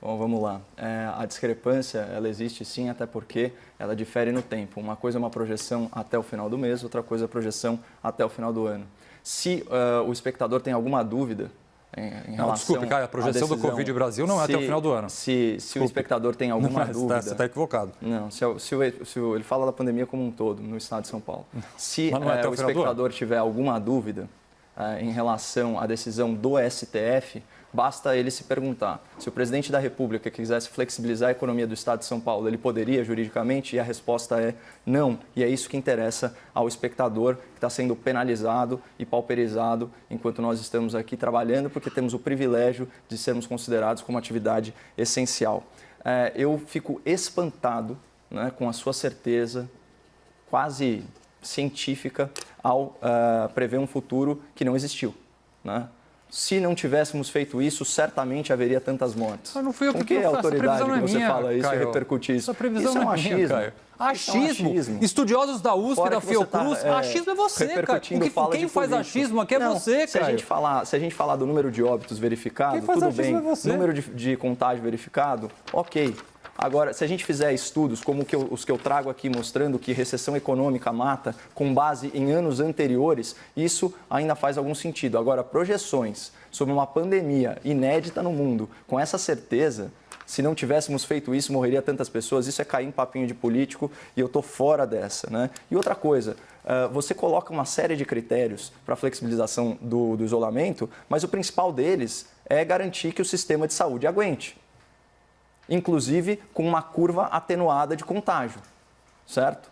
Bom, vamos lá. A discrepância, ela existe sim, até porque ela difere no tempo. Uma coisa é uma projeção até o final do mês, outra coisa é a projeção até o final do ano. Se o espectador tem alguma dúvida em relação desculpe, Caio, a projeção do Covid no Brasil não é até o final do ano. Se o espectador tem alguma dúvida... Você está equivocado. Não, ele fala da pandemia como um todo, no estado de São Paulo. Se o espectador tiver alguma dúvida em relação à decisão do STF, basta ele se perguntar se o presidente da República quisesse flexibilizar a economia do estado de São Paulo, ele poderia juridicamente? E a resposta é não. E é isso que interessa ao espectador que está sendo penalizado e pauperizado enquanto nós estamos aqui trabalhando, porque temos o privilégio de sermos considerados como atividade essencial. Eu fico espantado, né, com a sua certeza quase científica ao prever um futuro que não existiu, né? Se não tivéssemos feito isso, certamente haveria tantas mortes. Mas não fui eu que a autoridade que você fala isso e repercute isso? Essa previsão isso é um achismo. Caio. Achismo. Estudiosos da USP, da Fiocruz, achismo é você, Caio. Quem faz achismo aqui é você, Caio. Se a gente falar do número de óbitos verificado, tudo bem. Número de contágio verificado, ok. Agora, se a gente fizer estudos como os que eu trago aqui mostrando que recessão econômica mata com base em anos anteriores, isso ainda faz algum sentido. Agora, projeções sobre uma pandemia inédita no mundo, com essa certeza, se não tivéssemos feito isso, morreria tantas pessoas, isso é cair em papinho de político e eu estou fora dessa, né? E outra coisa, você coloca uma série de critérios para a flexibilização do isolamento, mas o principal deles é garantir que o sistema de saúde aguente. Inclusive com uma curva atenuada de contágio, certo?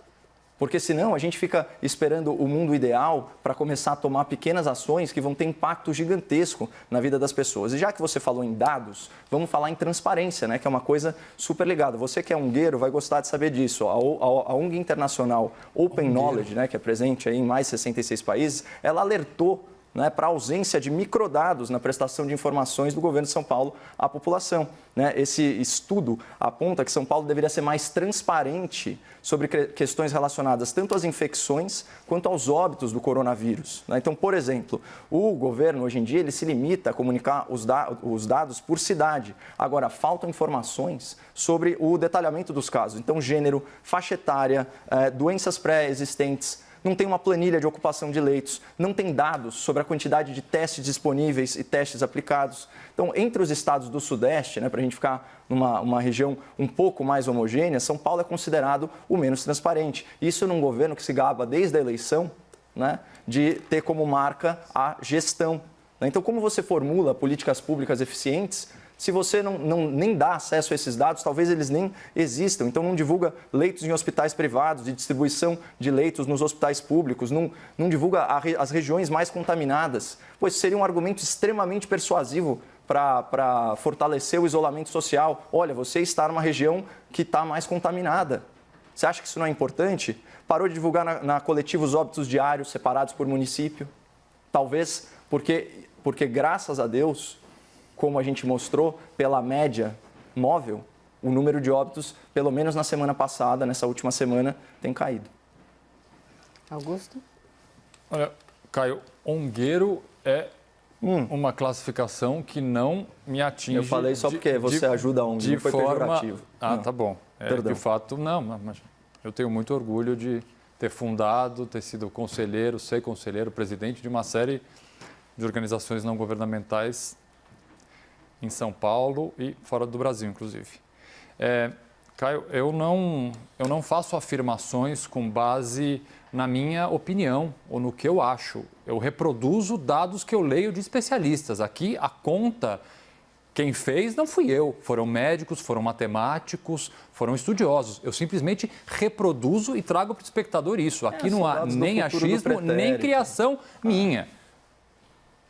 Porque senão a gente fica esperando o mundo ideal para começar a tomar pequenas ações que vão ter impacto gigantesco na vida das pessoas. E já que você falou em dados, vamos falar em transparência, né? Que é uma coisa super ligada. Você que é ungueiro vai gostar de saber disso. A ONG internacional Open Knowledge, né, que é presente aí em mais de 66 países, ela alertou, né, para a ausência de microdados na prestação de informações do governo de São Paulo à população, né? Esse estudo aponta que São Paulo deveria ser mais transparente sobre questões relacionadas tanto às infecções quanto aos óbitos do coronavírus, né? Então, por exemplo, o governo hoje em dia ele se limita a comunicar os dados por cidade. Agora, faltam informações sobre o detalhamento dos casos. Então, gênero, faixa etária, doenças pré-existentes. Não tem uma planilha de ocupação de leitos, não tem dados sobre a quantidade de testes disponíveis e testes aplicados. Então, entre os estados do Sudeste, né, para a gente ficar numa região um pouco mais homogênea, São Paulo é considerado o menos transparente. Isso num governo que se gaba desde a eleição, né, de ter como marca a gestão. Então, como você formula políticas públicas eficientes se você nem dá acesso a esses dados? Talvez eles nem existam. Então, não divulga leitos em hospitais privados e distribuição de leitos nos hospitais públicos, não divulga as regiões mais contaminadas, pois seria um argumento extremamente persuasivo para fortalecer o isolamento social. Olha, você está numa região que está mais contaminada. Você acha que isso não é importante? Parou de divulgar na coletiva os óbitos diários separados por município? Talvez porque graças a Deus, como a gente mostrou, pela média móvel, o número de óbitos, pelo menos na semana passada, nessa última semana, tem caído. Augusto? Olha, Caio, ongueiro é uma classificação que não me atinge. Eu falei só porque você ajuda a ONG, de não foi forma... pejorativo. Ah, tá bom. De fato, não, mas eu tenho muito orgulho de ter fundado, ter sido conselheiro, ser conselheiro, presidente de uma série de organizações não governamentais em São Paulo e fora do Brasil, inclusive. Caio, eu não faço afirmações com base na minha opinião ou no que eu acho. Eu reproduzo dados que eu leio de especialistas. Aqui, a conta, quem fez não fui eu. Foram médicos, foram matemáticos, foram estudiosos. Eu simplesmente reproduzo e trago para o espectador isso. Aqui não há nem achismo, nem criação minha.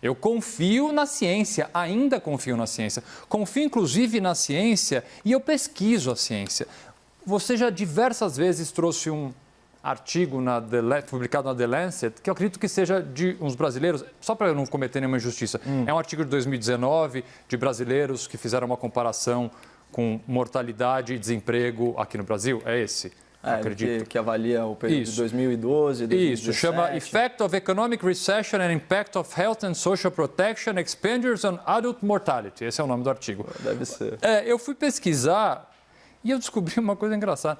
Eu confio na ciência, ainda confio na ciência. Confio, inclusive, na ciência e eu pesquiso a ciência. Você já diversas vezes trouxe um artigo publicado na The Lancet, que eu acredito que seja de uns brasileiros, só para eu não cometer nenhuma injustiça. É um artigo de 2019 de brasileiros que fizeram uma comparação com mortalidade e desemprego aqui no Brasil. É esse? acredito. Que avalia o período de 2012, 2017. Isso, chama Effect of Economic Recession and Impact of Health and Social Protection Expenditures on Adult Mortality. Esse é o nome do artigo. Deve ser. Eu fui pesquisar e eu descobri uma coisa engraçada.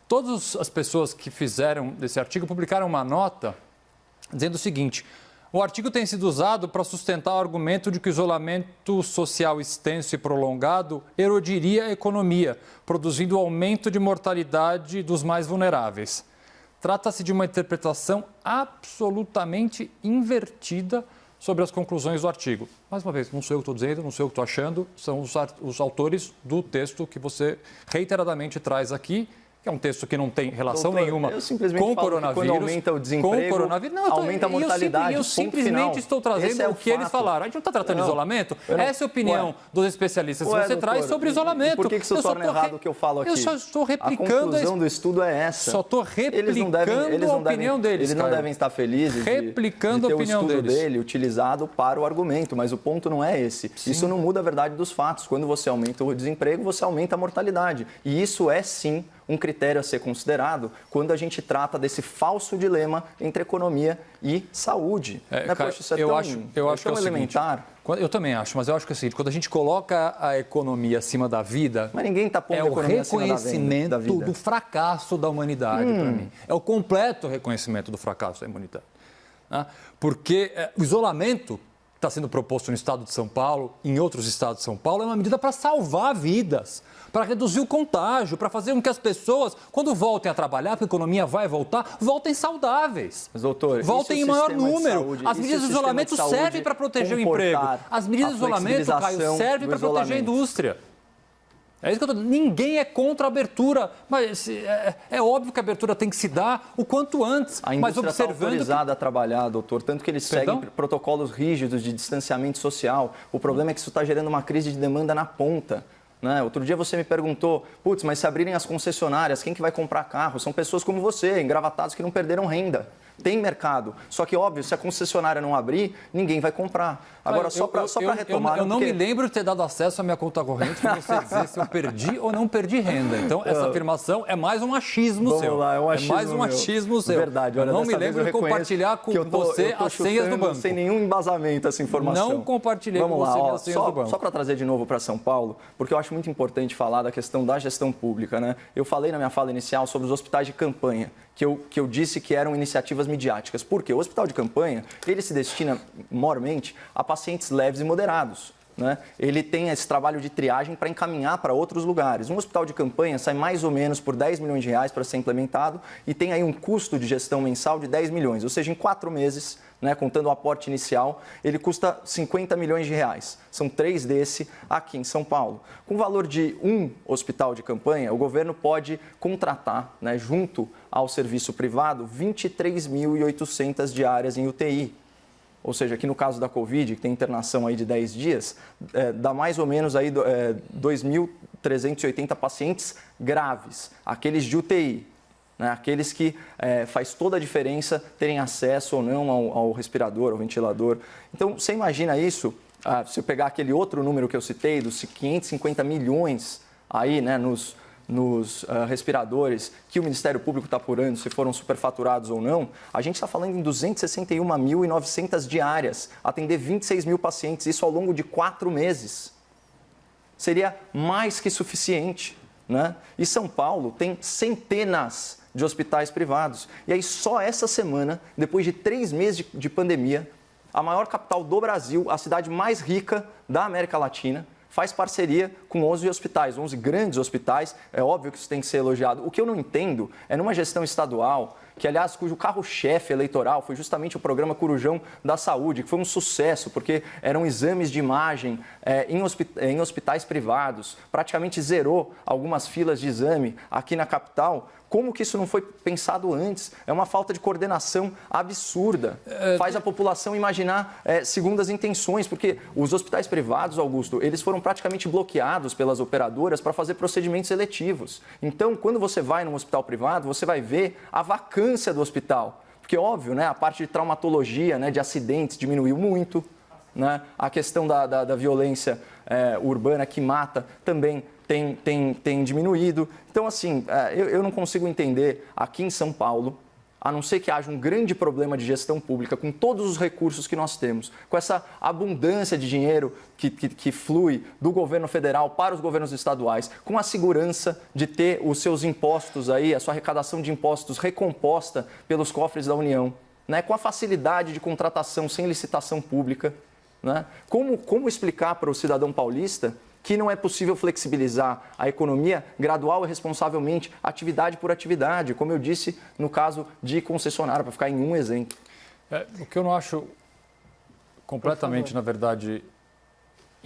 Todas as pessoas que fizeram desse artigo publicaram uma nota dizendo o seguinte: o artigo tem sido usado para sustentar o argumento de que o isolamento social extenso e prolongado erodiria a economia, produzindo aumento de mortalidade dos mais vulneráveis. Trata-se de uma interpretação absolutamente invertida sobre as conclusões do artigo. Mais uma vez, não sou eu que estou dizendo, não sou eu que estou achando, são os autores do texto que você reiteradamente traz aqui, que é um texto que não tem relação nenhuma com o coronavírus. Quando aumenta o desemprego, aumenta a mortalidade. Eu simplesmente estou trazendo o que eles falaram. A gente não está tratando de isolamento. Essa é a opinião dos especialistas que você traz sobre isolamento. Por que isso torna errado o que eu falo aqui? Eu só estou replicando. A conclusão do estudo é essa. Só estou replicando a opinião deles. Eles não devem estar felizes de ter o estudo dele utilizado para o argumento, mas o ponto não é esse. Sim. Isso não muda a verdade dos fatos. Quando você aumenta o desemprego, você aumenta a mortalidade. E isso é, sim, um critério a ser considerado quando a gente trata desse falso dilema entre economia e saúde. Poxa, isso é tão elementar. Eu também acho, mas eu acho que é o seguinte, quando a gente coloca a economia acima da vida, mas ninguém está pondo a economia acima da vida. É o reconhecimento do fracasso da humanidade, para mim. É o completo reconhecimento do fracasso da humanidade. Porque o isolamento que está sendo proposto no estado de São Paulo, em outros estados de São Paulo, é uma medida para salvar vidas, para reduzir o contágio, para fazer com que as pessoas, quando voltem a trabalhar, porque a economia vai voltar, voltem saudáveis. Mas, doutor, voltem em maior número. As medidas de isolamento servem para proteger o emprego. As medidas de isolamento, Caio, servem para proteger a indústria. É isso que eu estou dizendo. Ninguém é contra a abertura, mas é óbvio que a abertura tem que se dar o quanto antes. A indústria está autorizada a trabalhar, doutor, tanto que eles seguem protocolos rígidos de distanciamento social. O problema é que isso está gerando uma crise de demanda na ponta. Outro dia você me perguntou, mas se abrirem as concessionárias, quem que vai comprar carro? São pessoas como você, engravatados, que não perderam renda. Tem mercado. Só que, óbvio, se a concessionária não abrir, ninguém vai comprar. Agora, só para retomar... Eu não me lembro de ter dado acesso à minha conta corrente para você dizer se eu perdi ou não perdi renda. Então, essa afirmação é mais um achismo seu. Vamos lá, é um achismo mais um achismo seu. Verdade. Olha, eu não me lembro de compartilhar com você as senhas do banco. Sem nenhum embasamento essa informação. Não compartilhei com você as senhas do banco. Só para trazer de novo para São Paulo, porque eu acho muito importante falar da questão da gestão pública. Eu falei na minha fala inicial sobre os hospitais de campanha, que eu disse que eram iniciativas midiáticas. Por quê? O hospital de campanha, ele se destina maiormente a pacientes leves e moderados. Ele tem esse trabalho de triagem para encaminhar para outros lugares. Um hospital de campanha sai mais ou menos por 10 milhões de reais para ser implementado e tem aí um custo de gestão mensal de 10 milhões. Ou seja, em 4 meses, contando o aporte inicial, ele custa 50 milhões de reais. São 3 desse aqui em São Paulo. Com o valor de um hospital de campanha, o governo pode contratar, junto ao serviço privado, 23.800 diárias em UTI. Ou seja, aqui no caso da Covid, que tem internação aí de 10 dias, dá mais ou menos aí 2.380 pacientes graves, aqueles de UTI. Aqueles que faz toda a diferença terem acesso ou não ao respirador, ao ventilador. Então, você imagina isso, se eu pegar aquele outro número que eu citei, dos 550 milhões aí, nos respiradores que o Ministério Público está apurando se foram superfaturados ou não, a gente está falando em 261.900 diárias, atender 26 mil pacientes, isso ao longo de 4 meses. Seria mais que suficiente. E São Paulo tem centenas de hospitais privados. E aí, só essa semana, depois de 3 meses de pandemia, a maior capital do Brasil, a cidade mais rica da América Latina, faz parceria com 11 hospitais, 11 grandes hospitais. É óbvio que isso tem que ser elogiado. O que eu não entendo é numa gestão estadual, que, aliás, cujo carro-chefe eleitoral foi justamente o programa Corujão da Saúde, que foi um sucesso, porque eram exames de imagem em hospitais privados, praticamente zerou algumas filas de exame aqui na capital. Como que isso não foi pensado antes? É uma falta de coordenação absurda. Faz a população imaginar segundas intenções, porque os hospitais privados, Augusto, eles foram praticamente bloqueados pelas operadoras para fazer procedimentos seletivos. Então, quando você vai num hospital privado, você vai ver a vacância do hospital. Porque, óbvio, a parte de traumatologia, de acidentes, diminuiu muito. né? A questão da violência urbana que mata também tem diminuído. Então, assim, eu não consigo entender aqui em São Paulo, a não ser que haja um grande problema de gestão pública, com todos os recursos que nós temos, com essa abundância de dinheiro que flui do governo federal para os governos estaduais, com a segurança de ter os seus impostos aí, a sua arrecadação de impostos recomposta pelos cofres da União, né? Com a facilidade de contratação sem licitação pública, né? Como explicar para o cidadão paulista que não é possível flexibilizar a economia gradual e responsavelmente, atividade por atividade, como eu disse no caso de concessionária, para ficar em um exemplo. O que eu não acho completamente, na verdade,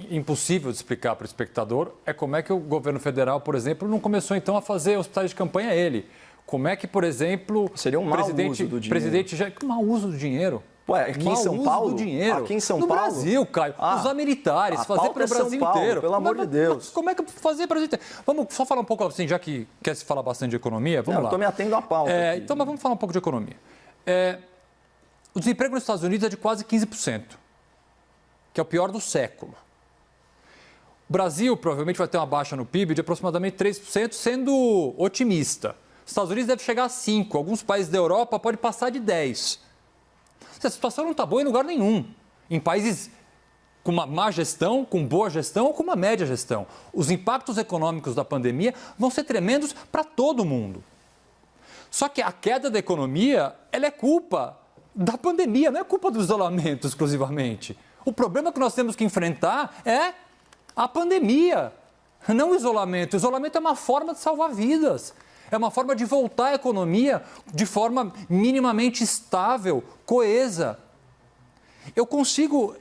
impossível de explicar para o espectador é como é que o governo federal, por exemplo, não começou então a fazer hospitais de campanha ele. Como é que, por exemplo, seria um mau uso do dinheiro. Presidente já mau uso do dinheiro. Ué, aqui em São Paulo? Aqui em São Paulo? No Brasil, Caio. Usar militares, fazer para o Brasil inteiro. Pelo amor de Deus. Como é que fazer para o Brasil inteiro? Vamos só falar um pouco assim, já que quer se falar bastante de economia, vamos lá. Eu estou me atendo à pauta. Então, mas vamos falar um pouco de economia. O desemprego nos Estados Unidos é de quase 15%, que é o pior do século. O Brasil provavelmente vai ter uma baixa no PIB de aproximadamente 3%, sendo otimista. Os Estados Unidos deve chegar a 5%, alguns países da Europa podem passar de 10%. A situação não está boa em lugar nenhum. Em países com uma má gestão, com boa gestão ou com uma média gestão. Os impactos econômicos da pandemia vão ser tremendos para todo mundo. Só que a queda da economia, ela é culpa da pandemia, não é culpa do isolamento exclusivamente. O problema que nós temos que enfrentar é a pandemia, não o isolamento. O isolamento é uma forma de salvar vidas. É uma forma de voltar à economia de forma minimamente estável, coesa. Eu consigo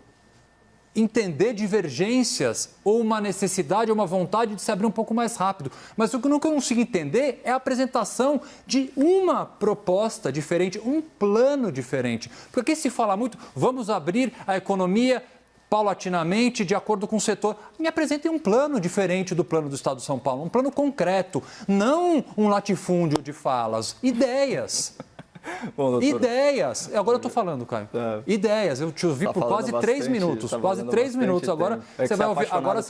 entender divergências ou uma necessidade ou uma vontade de se abrir um pouco mais rápido. Mas o que eu não consigo entender é a apresentação de uma proposta diferente, um plano diferente. Porque aqui se fala muito, vamos abrir a economia paulatinamente, de acordo com o setor. Me apresentem um plano diferente do plano do Estado de São Paulo, um plano concreto, não um latifúndio de falas, ideias. Bom, ideias. Agora eu estou falando, Caio. Ideias. Eu te ouvi por quase 3 minutos. Quase 3 minutos. Agora você vai ouvir. Agora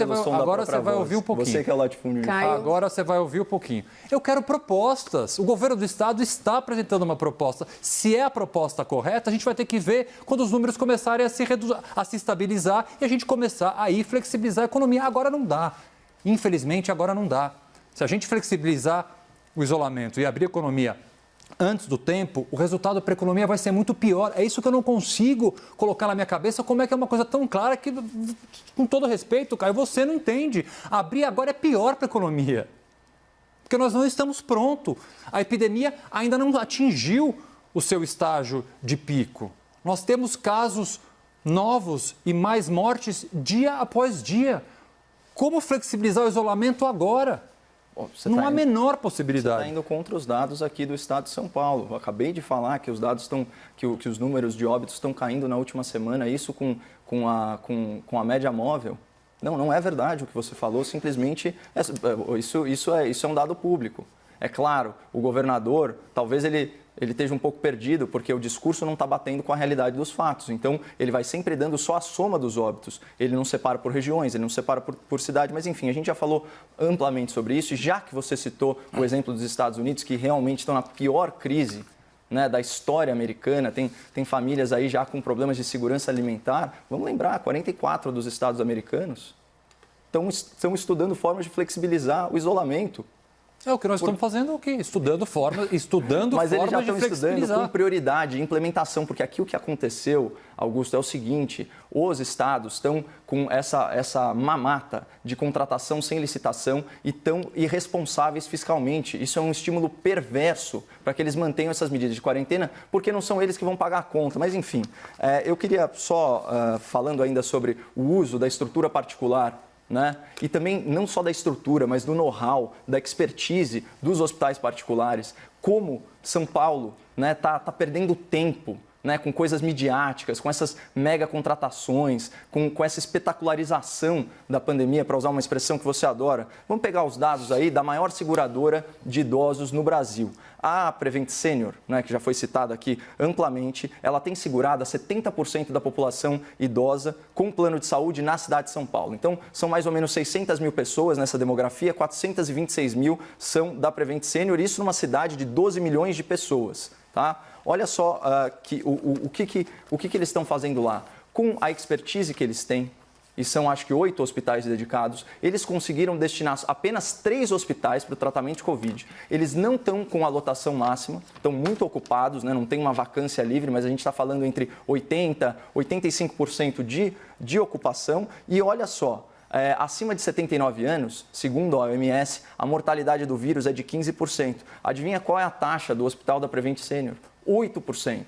você vai ouvir um pouquinho. Você que é latifúndio. Agora você vai ouvir um pouquinho. Eu quero propostas. O governo do Estado está apresentando uma proposta. Se é a proposta correta, a gente vai ter que ver quando os números começarem a se estabilizar e a gente começar a ir flexibilizar a economia. Agora não dá. Infelizmente, agora não dá. Se a gente flexibilizar o isolamento e abrir a economia antes do tempo, o resultado para a economia vai ser muito pior. É isso que eu não consigo colocar na minha cabeça, como é que é uma coisa tão clara que, com todo respeito, Caio, você não entende. Abrir agora é pior para a economia, porque nós não estamos prontos. A epidemia ainda não atingiu o seu estágio de pico. Nós temos casos novos e mais mortes dia após dia. Como flexibilizar o isolamento agora? Não há a menor possibilidade. Você está indo contra os dados aqui do Estado de São Paulo. Eu acabei de falar que os dados estão, que os números de óbitos estão caindo na última semana, isso com a média móvel. Não é verdade o que você falou, simplesmente isso é um dado público. É claro, o governador, talvez ele esteja um pouco perdido, porque o discurso não está batendo com a realidade dos fatos. Então, ele vai sempre dando só a soma dos óbitos. Ele não separa por regiões, ele não separa por cidade. Mas, enfim, a gente já falou amplamente sobre isso. E já que você citou o exemplo dos Estados Unidos, que realmente estão na pior crise, né, da história americana, tem famílias aí já com problemas de segurança alimentar. Vamos lembrar, 44 dos estados americanos estão estudando formas de flexibilizar o isolamento. É o que nós estamos fazendo, o quê? Estudando formas Mas eles já estão estudando com prioridade, implementação, porque aqui o que aconteceu, Augusto, é o seguinte: os estados estão com essa mamata de contratação sem licitação e tão irresponsáveis fiscalmente. Isso é um estímulo perverso para que eles mantenham essas medidas de quarentena, porque não são eles que vão pagar a conta. Mas, enfim, eu queria só, falando ainda sobre o uso da estrutura particular, né? E também não só da estrutura, mas do know-how, da expertise dos hospitais particulares, como São Paulo tá perdendo tempo né, com coisas midiáticas, com essas mega contratações, com essa espetacularização da pandemia, para usar uma expressão que você adora. Vamos pegar os dados aí da maior seguradora de idosos no Brasil. A Prevent Senior, né, que já foi citada aqui amplamente, ela tem segurado a 70% da população idosa com plano de saúde na cidade de São Paulo. Então, são mais ou menos 600 mil pessoas nessa demografia, 426 mil são da Prevent Senior, isso numa cidade de 12 milhões de pessoas. Tá? Olha só o que eles estão fazendo lá. Com a expertise que eles têm, e são acho que 8 hospitais dedicados, eles conseguiram destinar apenas 3 hospitais para o tratamento de Covid. Eles não estão com a lotação máxima, estão muito ocupados, né? Não tem uma vacância livre, mas a gente está falando entre 80% e 85% de ocupação. E olha só, acima de 79 anos, segundo a OMS, a mortalidade do vírus é de 15%. Adivinha qual é a taxa do Hospital da Prevent Senior? 8%.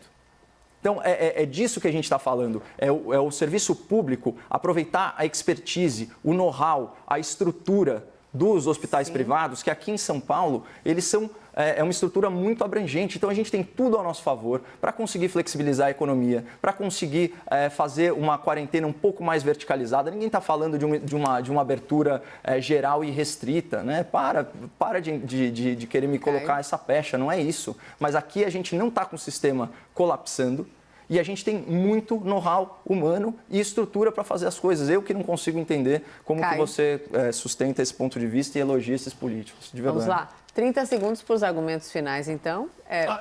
Então, é disso que a gente está falando. É o serviço público aproveitar a expertise, o know-how, a estrutura dos hospitais privados, que aqui em São Paulo, eles são uma estrutura muito abrangente. Então, a gente tem tudo ao nosso favor para conseguir flexibilizar a economia, para conseguir fazer uma quarentena um pouco mais verticalizada. Ninguém está falando de uma abertura geral e restrita, né? Para de querer me colocar essa pecha, não é isso. Mas aqui a gente não está com o sistema colapsando, e a gente tem muito know-how humano e estrutura para fazer as coisas. Eu que não consigo entender como que você sustenta esse ponto de vista e elogia esses políticos. De verdade. Vamos lá. 30 segundos para os argumentos finais, então.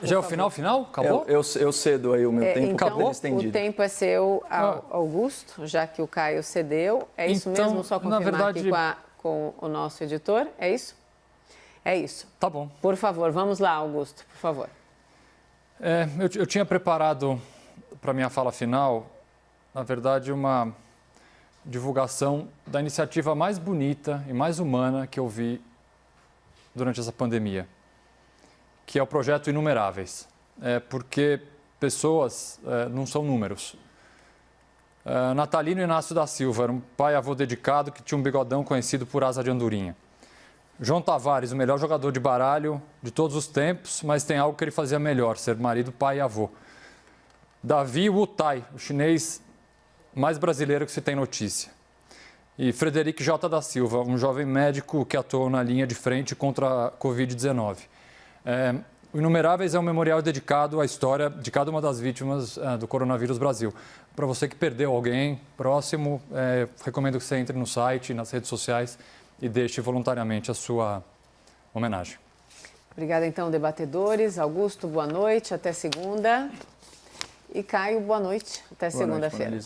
Já é o final? Acabou? Eu cedo aí o meu tempo. Então, acabou estendido. O tempo é seu, Augusto, já que o Caio cedeu. É isso então, mesmo? Só confirmar verdade... aqui com o nosso editor. É isso? É isso. Tá bom. Por favor, vamos lá, Augusto, por favor. Eu tinha preparado para minha fala final, na verdade, uma divulgação da iniciativa mais bonita e mais humana que eu vi durante essa pandemia, que é o projeto Inumeráveis. Porque pessoas não são números. Natalino Inácio da Silva era um pai e avô dedicado que tinha um bigodão conhecido por asa de andorinha. João Tavares, o melhor jogador de baralho de todos os tempos, mas tem algo que ele fazia melhor, ser marido, pai e avô. Davi Wu Tai, o chinês mais brasileiro que se tem notícia. E Frederic J. da Silva, um jovem médico que atuou na linha de frente contra a Covid-19. O Inumeráveis é um memorial dedicado à história de cada uma das vítimas do coronavírus Brasil. Para você que perdeu alguém próximo, recomendo que você entre no site, nas redes sociais e deixe voluntariamente a sua homenagem. Obrigada, então, debatedores. Augusto, boa noite. Até segunda. E Caio, boa noite. Até segunda-feira.